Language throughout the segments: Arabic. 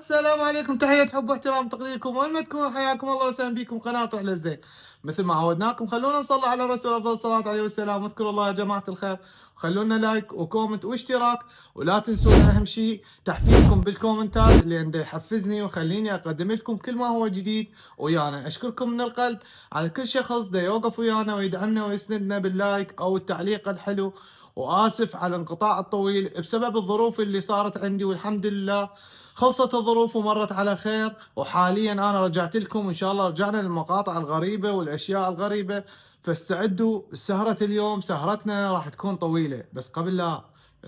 السلام عليكم، تحية حب واحترام تقديركم وين ما تكونوا، حياكم الله وسهلا بكم قناة رحلة الزين. مثل ما عودناكم خلونا نصلي على الرسول افضل الصلاة عليه والسلام، واذكروا الله يا جماعة الخير، وخلونا لايك وكومنت واشتراك، ولا تنسونا اهم شيء تحفيزكم بالكومنتات اللي يحفزني ويخليني اقدم لكم كل ما هو جديد ويانا. اشكركم من القلب على كل شخص دا يوقف ويانا ويدعمنا ويسندنا باللايك او التعليق الحلو. وآسف على الانقطاع الطويل بسبب الظروف اللي صارت عندي، والحمد لله خلصت الظروف ومرت على خير، وحاليا أنا رجعت لكم إن شاء الله. رجعنا للمقاطع الغريبة والأشياء الغريبة، فاستعدوا. سهرة اليوم سهرتنا راح تكون طويلة، بس قبل لا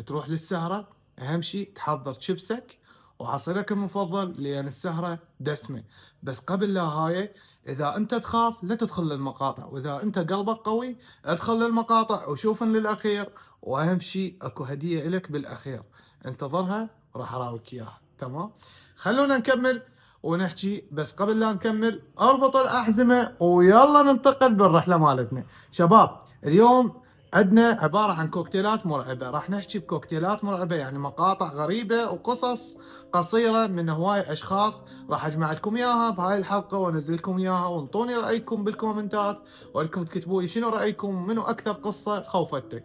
تروح للسهرة أهم شيء تحضر شيبسك وعصيرك المفضل لأن السهرة دسمة. بس قبل لا هاي، إذا أنت تخاف لا تدخل للمقاطع، وإذا أنت قلبك قوي ادخل للمقاطع وشوفن للأخير. وأهم شيء أكو هدية إلك بالأخير، انتظرها راح أراويك إياها. تمام، خلونا نكمل ونحكي. بس قبل لا نكمل اربط الأحزمة ويلا ننتقل بالرحلة مالتنا. شباب اليوم عندنا عبارة عن كوكتيلات مرعبة، راح نحكي بكوكتيلات مرعبة، يعني مقاطع غريبة وقصص قصيرة من هواي أشخاص راح أجمع لكم إياها بهاي الحلقة وأنزل لكم إياها، وانطوني رأيكم بالكومنتات، وأنكم تكتبوا لي شنو رأيكم، منو أكثر قصة خوفتك.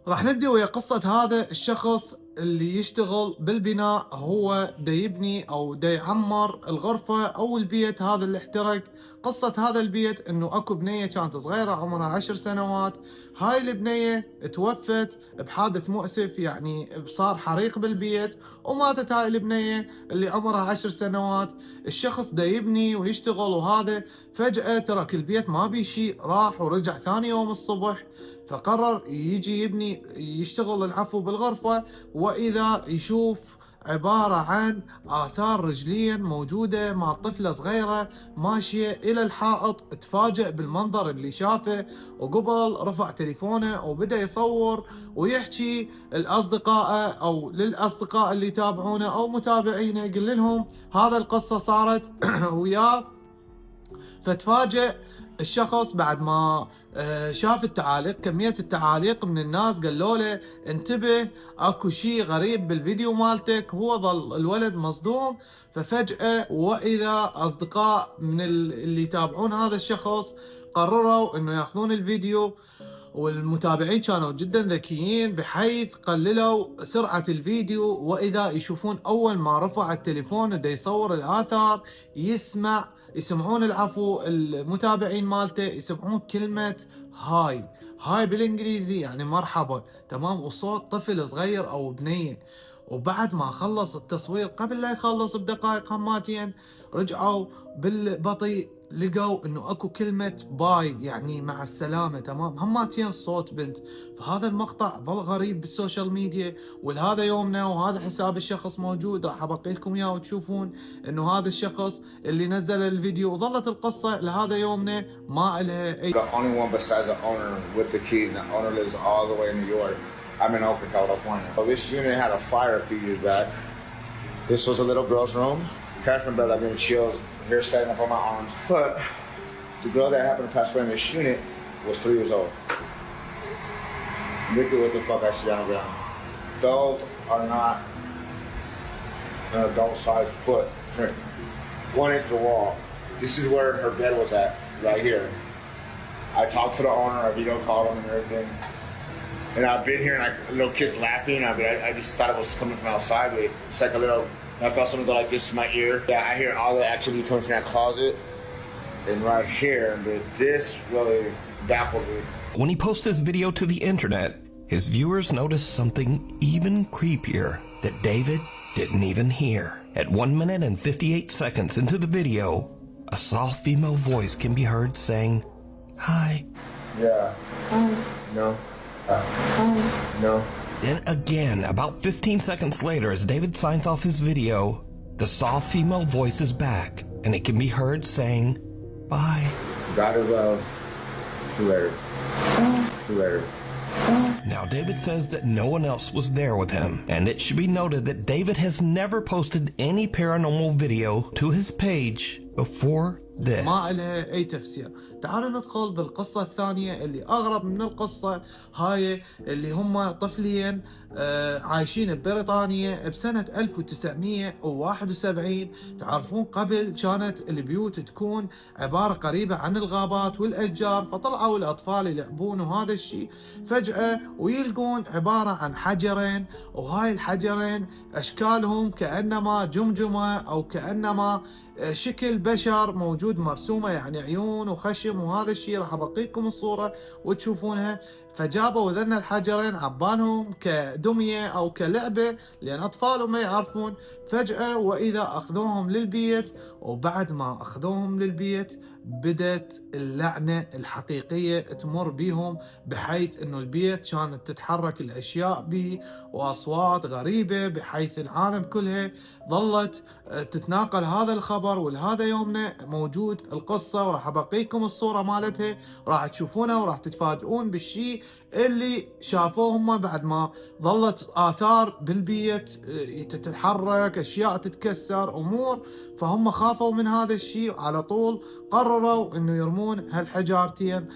راح نبدي ويا قصة هذا الشخص اللي يشتغل بالبناء، هو دا يبني او دا يعمر الغرفة او البيت هذا اللي احترق. قصة هذا البيت انه اكو بنية كانت صغيرة عمرها 10 سنوات، هاي البنية توفت بحادث مؤسف، يعني صار حريق بالبيت وماتت هاي البنية اللي عمرها 10 سنوات. الشخص دا يبني ويشتغل وهذا فجأة ترك البيت ما بي شيء، راح ورجع ثاني يوم الصبح، فقرر يجي يبني يشتغل العفو بالغرفة، وإذا يشوف عبارة عن آثار رجليا موجودة مع طفلة صغيرة ماشية إلى الحائط. تفاجأ بالمنظر اللي شافه، وقبل رفع تليفونه وبدأ يصور ويحكي لأصدقائه أو للأصدقاء اللي يتابعونه أو متابعينه، يقول لهم هذا القصة صارت وياه. فتفاجأ الشخص بعد ما شاف التعاليق، كمية التعاليق من الناس قالوا له انتبه اكو شيء غريب بالفيديو مالتك. هو ظل الولد مصدوم، ففجأة واذا اصدقاء من اللي يتابعون هذا الشخص قرروا انه ياخذون الفيديو، والمتابعين كانوا جدا ذكيين بحيث قللوا سرعة الفيديو، واذا يشوفون اول ما رفع التليفون بده يصور الاثار يسمعون العفو المتابعين مالته يسمعون كلمة هاي بالانجليزي يعني مرحبا، تمام، وصوت طفل صغير او بنية. وبعد ما خلص التصوير قبل لا يخلص بدقائق هماتين رجعوا بالبطيء لقوا انه اكو كلمة باي يعني مع السلامة، تمام، هماتين صوت بنت. فهذا المقطع ظل غريب بالسوشيال ميديا، ولهذا يومنا وهذا حساب الشخص موجود، راح ابقي لكم اياه وتشوفون انه هذا الشخص اللي نزل الفيديو. وظلت القصة لهذا يومنا ما لها اي. The only one besides the owner with the key, and the owner lives all the way in New York. I'm in Oakland, California. So this unit had a fire a few years back. This was a little girl's room. Crashed my bed, I've been chills, hair standing up on my arms. But the girl that happened to pass away in this unit was 3 years old. Look at what the fuck I see on the ground. Those are not an adult-sized footprint. 1 inch to the wall. This is where her bed was at, right here. I talked to the owner, I video called him and everything. And I've been here and little kids laughing. I just thought it was coming from outside, but it's like a little, I felt something go like this in my ear. Yeah, I hear all the activity coming from that closet and right here, but this really baffled me. When he posts this video to the internet, his viewers notice something even creepier that David didn't even hear. At 1 minute and 58 seconds into the video, a soft female voice can be heard saying, "Hi." Yeah. No. No. Then again, about 15 seconds later, as David signs off his video, the soft female voice is back, and it can be heard saying, "Bye." God is love. 2 letters. 2 letters. Now, David says that no one else was there with him, and it should be noted that David has never posted any paranormal video to his page before this. ما لها اي تفسير. تعالوا ندخل بالقصة الثانية اللي أغرب من القصة هاي، اللي هم طفلين عايشين ببريطانيا بسنة 1971. تعرفون قبل كانت البيوت تكون عبارة قريبة عن الغابات والأشجار، فطلعوا الأطفال يلعبون وهذا الشيء فجأة ويلقون عبارة عن حجرين، وهاي الحجرين أشكالهم كأنما جمجمة أو كأنما شكل بشر موجود مرسومة، يعني عيون وخشم وهذا الشيء. راح أبقيكم الصورة وتشوفونها. فجابوا ذن الحجرين عبانهم كدمية أو كلعبة لأن أطفالهم ما يعرفون. فجأة وإذا أخذوهم للبيت، وبعد ما أخذوهم للبيت بدت اللعنة الحقيقية تمر بيهم، بحيث أنه البيت كانت تتحرك الأشياء به وأصوات غريبة، بحيث العالم كلها ظلت تتناقل هذا الخبر. ولهذا يومنا موجود القصة، وراح أبقيكم الصورة مالتها، راح تشوفونها وراح تتفاجئون بالشيء اللي شافوه هم بعد ما ظلت آثار بالبيت تتحرك، أشياء تتكسر، أمور. فهم خافوا من هذا الشيء، على طول قرروا إنه يرمون هالحجارتين.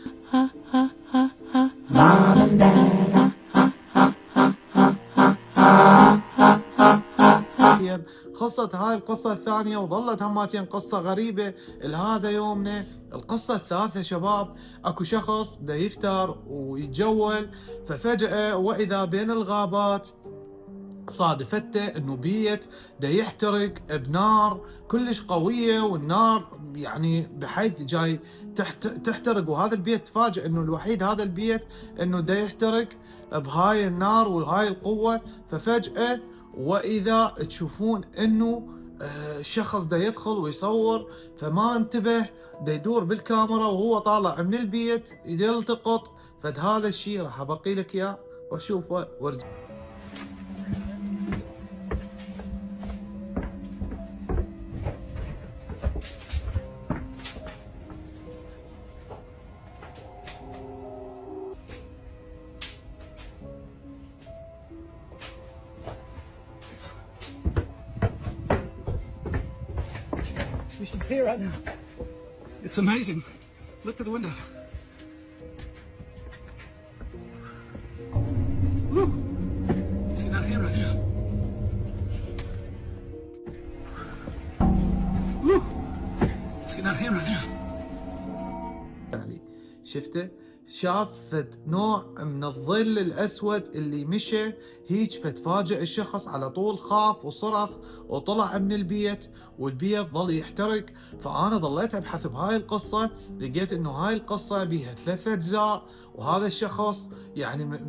خلصت هاي القصة الثانية، وظلت هماتين قصة غريبة لهذا يومنا. القصة الثالثة شباب، اكو شخص دا يفتر ويتجول، ففجأة واذا بين الغابات صادفته انه بيت دا يحترق بنار كلش قوية، والنار يعني بحيث جاي تحترق، وهذا البيت تفاجئ انه الوحيد هذا البيت انه دا يحترق بهاي النار وهاي القوة. ففجأة واذا تشوفون انه شخص دا يدخل ويصور، فما انتبه، دا يدور بالكاميرا وهو طالع من البيت يلتقط. فد هذا الشيء راح ابقي لك اياه واشوفه وارجع. You should see it right now. It's amazing. Look at the window. Look. See that here right now. Look. See that here right now. يعني شفته، شاف فد نوع من الظل الأسود اللي مشى هيج، فتفاجئ الشخص على طول، خاف وصرخ وطلع من البيت، والبيت ظل يحترق. فأنا ظليت أبحث بهاي القصة، لقيت إنه هاي القصة بيها 3 أجزاء، وهذا الشخص يعني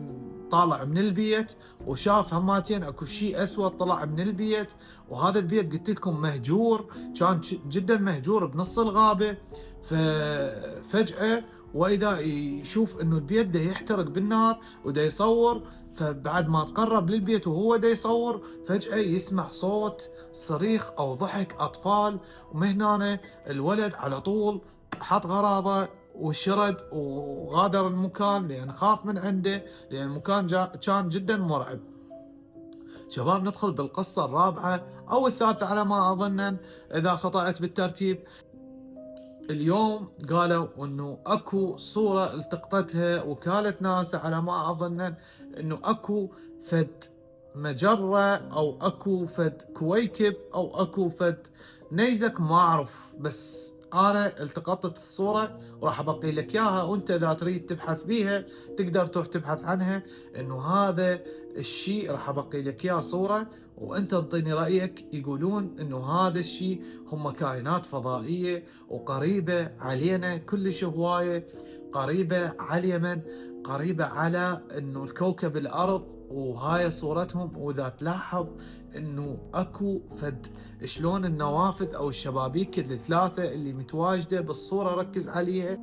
طالع من البيت وشاف هماتين اكو شيء اسود طلع من البيت. وهذا البيت قلت لكم مهجور، كان جدا مهجور بنص الغابة. ففجأة واذا يشوف انه البيت دا يحترق بالنار ودا يصور، فبعد ما تقرب للبيت وهو دا يصور فجأة يسمع صوت صريخ او ضحك اطفال. ومن هنا الولد على طول حط غراضه وشرد وغادر المكان لان خاف من عنده، لان المكان كان جدا مرعب. شباب ندخل بالقصة الرابعة او الثالثة على ما اظن اذا خطأت بالترتيب. اليوم قالوا انه اكو صورة التقطتها وكالة ناسا على ما اظن، انه اكو فد مجرة او اكو فد كويكب او اكو فد نيزك ما اعرف، بس انا التقطت الصورة وراح ابقي لك اياها، وانت اذا تريد تبحث بيها تقدر تروح تبحث عنها. انه هذا الشيء راح ابقي لك اياه صورة، وانت انطيني رايك. يقولون انه هذا الشيء هم كائنات فضائيه وقريبه علينا كلش هوايه، قريبه على اليمن، قريبه على انه الكوكب الارض، وهاي صورتهم. واذا تلاحظ انه اكو فد شلون النوافذ او الشبابيك الثلاثه اللي متواجده بالصوره، ركز عليها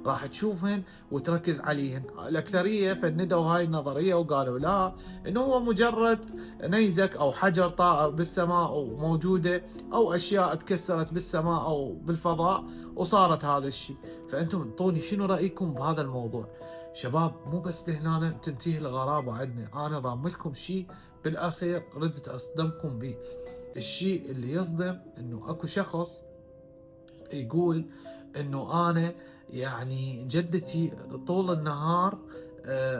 راح تشوفهن وتركز عليهن. الأكثرية فندوا هاي النظرية وقالوا لا، إنه هو مجرد نيزك أو حجر طائر بالسماء وموجودة، أو أشياء تكسرت بالسماء أو بالفضاء وصارت هذا الشيء. فأنتم انطوني شنو رأيكم بهذا الموضوع؟ شباب مو بس لهنا تنتهي الغرابة عندنا، أنا ضامن شيء بالأخير ردت أصدمكم به. الشيء اللي يصدم إنه أكو شخص يقول إنه أنا يعني جدتي طول النهار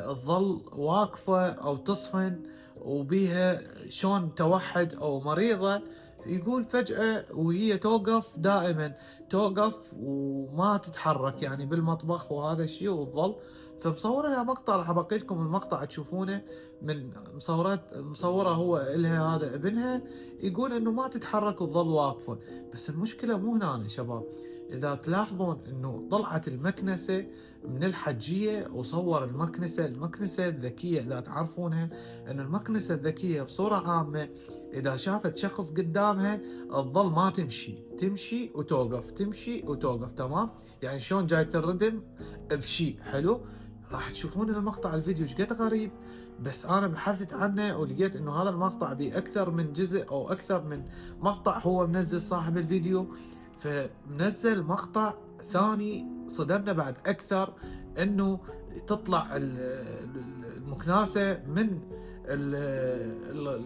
تظل واقفة أو تصفن وبيها شلون توحد أو مريضة، يقول فجأة وهي توقف، دائما توقف وما تتحرك يعني بالمطبخ وهذا الشيء وتظل. فمصور لها مقطع، راح ابقي لكم المقطع تشوفونه، من مصوره هو الها هذا ابنها، يقول انه ما تتحرك وتظل واقفه. بس المشكله مو هنا يا شباب، اذا تلاحظون انه طلعت المكنسه من الحجيه وصور المكنسه الذكيه، اذا تعرفونها ان المكنسه الذكيه بصوره عامه اذا شافت شخص قدامها تظل ما تمشي وتوقف، تمشي وتوقف، تمام؟ يعني شلون جاي الردم بشيء حلو. راح تشوفون المقطع الفيديو ايش قد غريب، بس انا بحثت عنه ولقيت انه هذا المقطع به اكثر من جزء او اكثر من مقطع هو منزل صاحب الفيديو. فمنزل مقطع ثاني صدمنا بعد اكثر، انه تطلع المكناسه من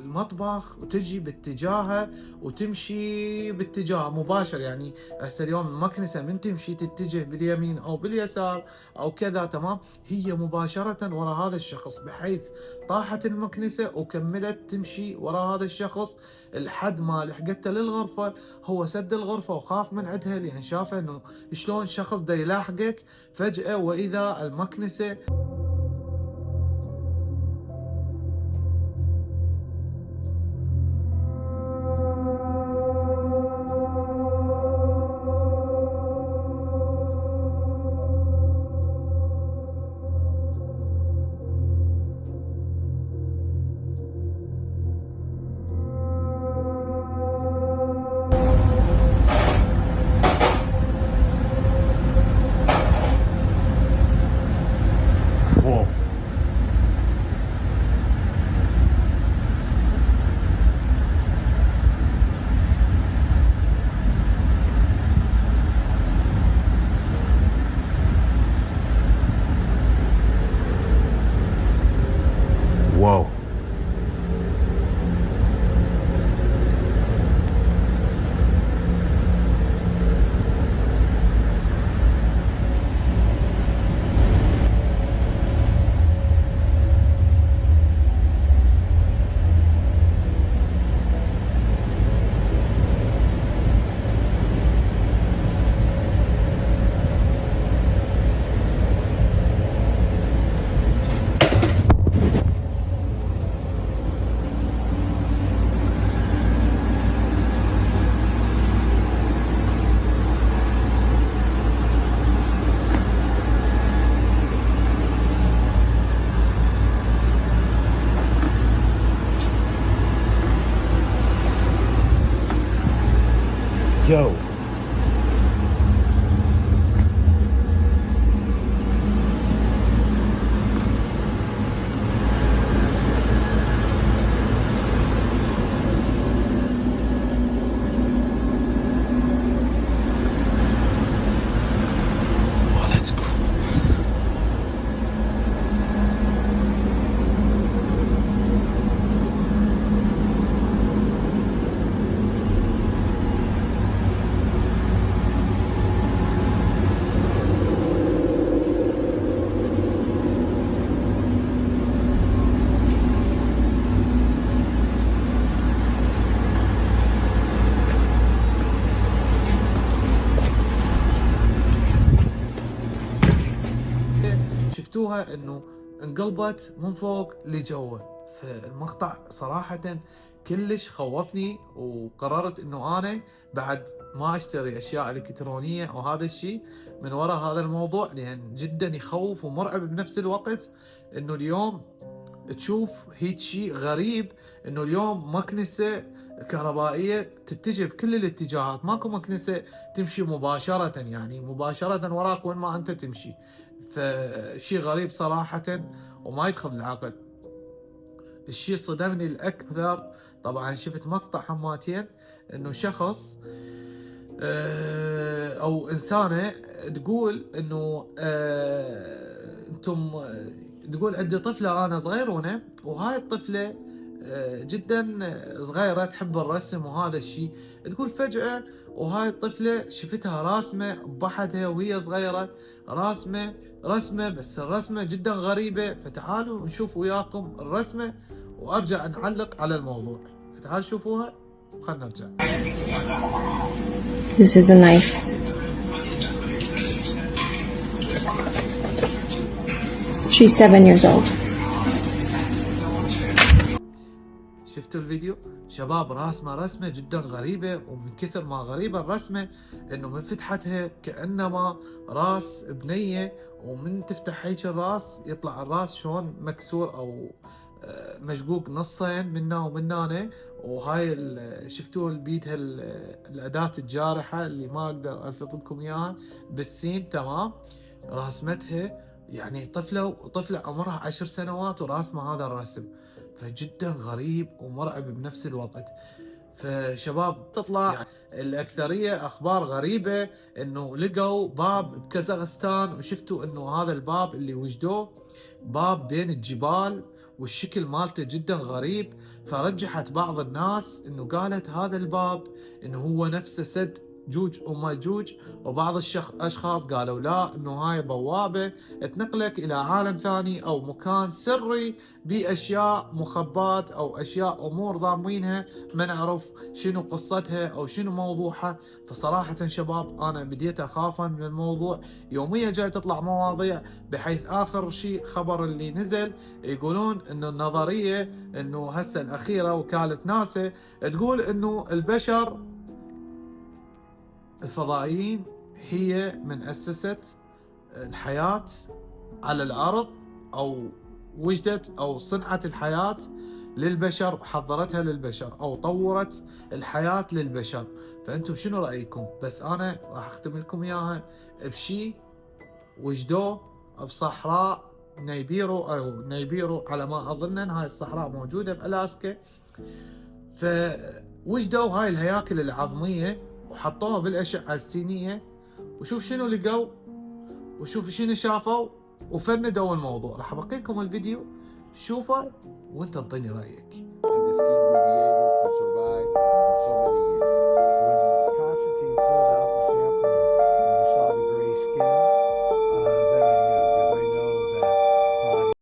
المطبخ وتجي باتجاهه وتمشي باتجاه مباشر. يعني هسه اليوم المكنسه من تمشي تتجه باليمين او باليسار او كذا، تمام؟ هي مباشره ورا هذا الشخص، بحيث طاحت المكنسه وكملت تمشي ورا هذا الشخص لحد ما لحقته للغرفه. هو سد الغرفه وخاف من عندها لان شافه انه شلون شخص دا يلاحقك فجاه، واذا المكنسه Whoa. Yo. Oh, that's cool. شفتوها انه انقلبت من فوق لجوا. فالمقطع صراحة كلش خوفني، وقررت انه انا بعد ما اشتري اشياء الكترونية او هذا الشيء من وراء هذا الموضوع، لان جدا يخوف ومرعب بنفس الوقت. انه اليوم تشوف هيك شيء غريب، انه اليوم مكنسة كهربائية تتجه بكل الاتجاهات، ماكو مكنسة تمشي مباشرة، يعني مباشرة وراك وين ما انت تمشي. فشي غريب صراحة وما يدخل العقل. الشيء صدمني الأكثر طبعا شفت مقطع حماتين، انه شخص او انسانة تقول انه انتم تقول عندي طفله انا صغيرونه، وهاي الطفله جدا صغيره تحب الرسم وهذا الشيء. تقول فجاه وهاي الطفله شفتها راسمه بحدها وهي صغيره، راسمه رسمه، بس الرسمه جدا غريبه. فتعالوا نشوف وياكم الرسمه وارجع نعلق على الموضوع. فتعالوا شوفوها وخلنا نرجع. This is a knife. She's 7 years old. شفتوا الفيديو؟ شباب راسمه رسمه جدا غريبه، ومن كثر ما غريبه الرسمه انه من فتحتها كانما راس بنيه، ومن تفتح هيك الراس يطلع الراس شلون مكسور او مشقوق نصين منا ومنانه. وهاي شفتوا بيدها الاداه الجارحه اللي ما اقدر الفظ لكم اياها بالسين، تمام. راسمتها يعني طفله عمرها 10 سنوات وراسمه هذا الرسم، فجدا غريب ومرعب بنفس الوقت. فشباب تطلع يعني الأكثرية أخبار غريبة إنه لقوا باب بكازاخستان، وشفتوا إنه هذا الباب اللي وجدوه باب بين الجبال والشكل مالته جدا غريب. فرجحت بعض الناس إنه قالت هذا الباب إنه هو نفسه سد جوج وماجوج، وبعض الأشخاص قالوا لا إنه هاي بوابة تنقلك إلى عالم ثاني أو مكان سري بأشياء مخبات أو أشياء أمور ضامنينها ما نعرف شنو قصتها أو شنو موضوعها. فصراحة شباب أنا بديت أخاف من الموضوع. يوميا جاي تطلع مواضيع، بحيث آخر شيء خبر اللي نزل يقولون إنه النظرية إنه هسه الأخيرة وكالة ناسا تقول إنه البشر الفضائيين هي من أسست الحياة على الأرض، أو وجدت أو صنعت الحياة للبشر، حضرتها للبشر أو طورت الحياة للبشر. فأنتم شنو رأيكم؟ بس أنا راح أختم لكم إياها بشي وجدوه بصحراء نيبيرو على ما أظن. هاي الصحراء موجودة بألاسكا. فوجدوا هاي الهياكل العظمية وحطوها بالأشعة السينية، وشوف شنو لقوا وشوف شنو شافوا وفندوا الموضوع. راح أبقي لكم الفيديو شوفه وانت انطيني رأيك. this eagle be able to survive for so many years. When Constantine pulled out the sample and we saw the gray skin, then I knew, because I know that body.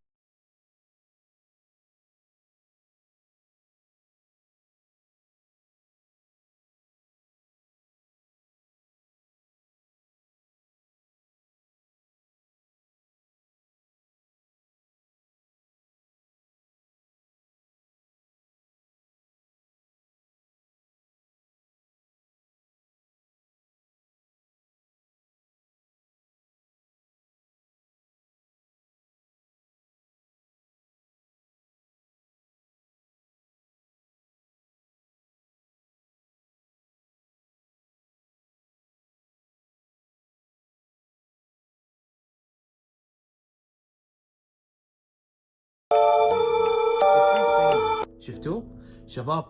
شفتوا شباب؟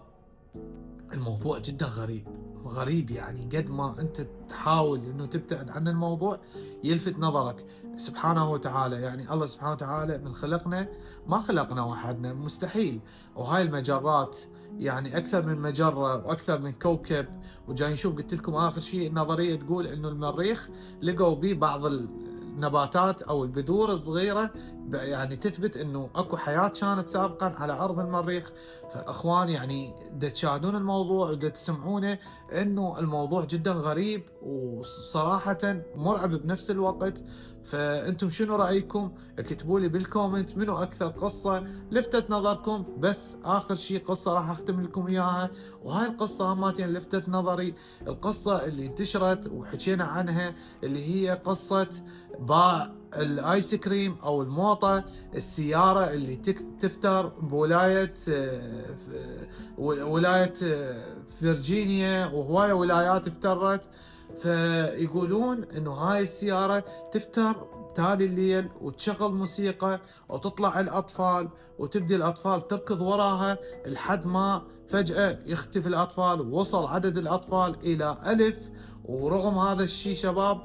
الموضوع جدا غريب يعني قد ما انت تحاول انه تبتعد عن الموضوع يلفت نظرك سبحانه وتعالى. يعني الله سبحانه وتعالى من خلقنا ما خلقنا وحدنا، مستحيل. وهاي المجرات يعني اكثر من مجرة واكثر من كوكب. وجاي نشوف قلت لكم اخر شيء النظرية تقول انه المريخ لقوا به بعض النباتات او البذور الصغيرة يعني تثبت انه اكو حياة كانت سابقا على ارض المريخ. فاخوان يعني تشاهدون الموضوع وتسمعونه انه الموضوع جدا غريب وصراحة مرعب بنفس الوقت. فانتم شنو رايكم؟ اكتبوا لي بالكومنت منو اكثر قصة لفتت نظركم. بس اخر شيء قصة راح اختم لكم اياها، وهاي القصة هماتين لفتت نظري. القصة اللي انتشرت وحكينا عنها اللي هي قصة باع الايس كريم او الموطة، السيارة اللي تفتر بولاية فرجينيا وهواية ولايات افترت. فيقولون انه هاي السيارة تفتر تالي الليل وتشغل موسيقى وتطلع الاطفال وتبدي الاطفال تركض وراها لحد ما فجأة يختفي الاطفال، ووصل عدد الاطفال الى 1000. ورغم هذا الشيء شباب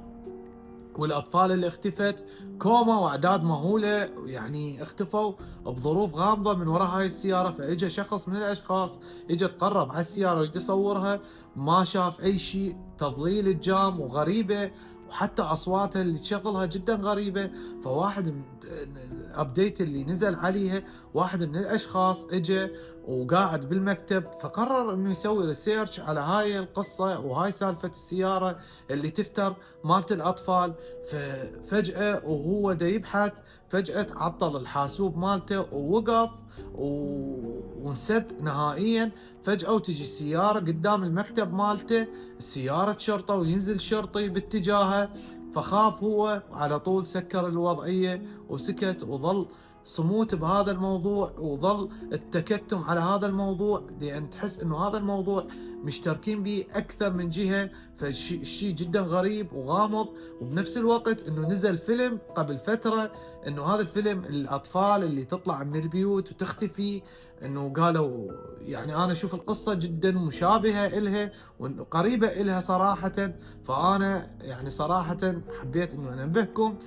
والأطفال اللي اختفت كوما وأعداد مهولة يعني اختفوا بظروف غامضة من وراء هاي السيارة. فإجا شخص من الأشخاص إجا تقرب على السيارة ويجي يصورها، ما شاف أي شيء، تضليل الجام وغريبة، وحتى أصواتها اللي تشغلها جدا غريبة. فواحد من الأبديت اللي نزل عليها، واحد من الأشخاص إجا وقاعد بالمكتب فقرر انه يسوي ريسيرش على هاي القصة وهاي سالفة السيارة اللي تفتر مالت الأطفال. ففجأة وهو دا يبحث فجأة عطل الحاسوب مالته ووقف ونسد نهائيا. فجأة وتجي السيارة قدام المكتب مالته، سيارة شرطة، وينزل شرطي باتجاهه. فخاف هو على طول، سكر الوضعية وسكت وظل صموت بهذا الموضوع، وظل التكتم على هذا الموضوع، لأن تحس انه هذا الموضوع مشتركين به اكثر من جهة. فالشيء جدا غريب وغامض. وبنفس الوقت انه نزل فيلم قبل فترة، انه هذا الفيلم الاطفال اللي تطلع من البيوت وتختفي، انه قالوا يعني انا اشوف القصة جدا مشابهة الها وقريبة الها صراحة. فانا يعني صراحة حبيت انه انبهكم.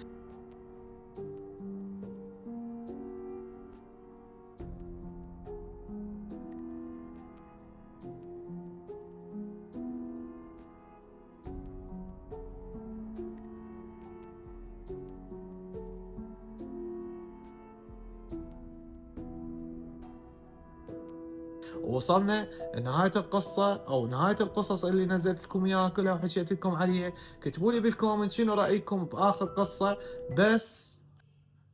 ووصلنا لنهاية القصة أو نهاية القصص اللي نزلت لكم إياها كلها وحكيت لكم عليها. كتبوا لي بالكومنت شنو رأيكم بآخر قصة. بس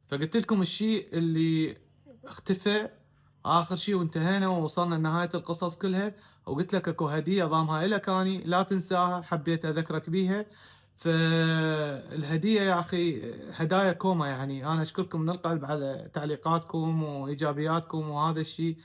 فقلت لكم الشيء اللي اختفى آخر شيء وانتهينا ووصلنا لنهاية القصص كلها. وقلت لك اكو هدية ضامها إلك أني لا تنساها، حبيت أذكرك بيها. فالهدية يا أخي هدايا كوما، يعني أنا أشكركم من القلب على تعليقاتكم وإيجابياتكم، وهذا الشيء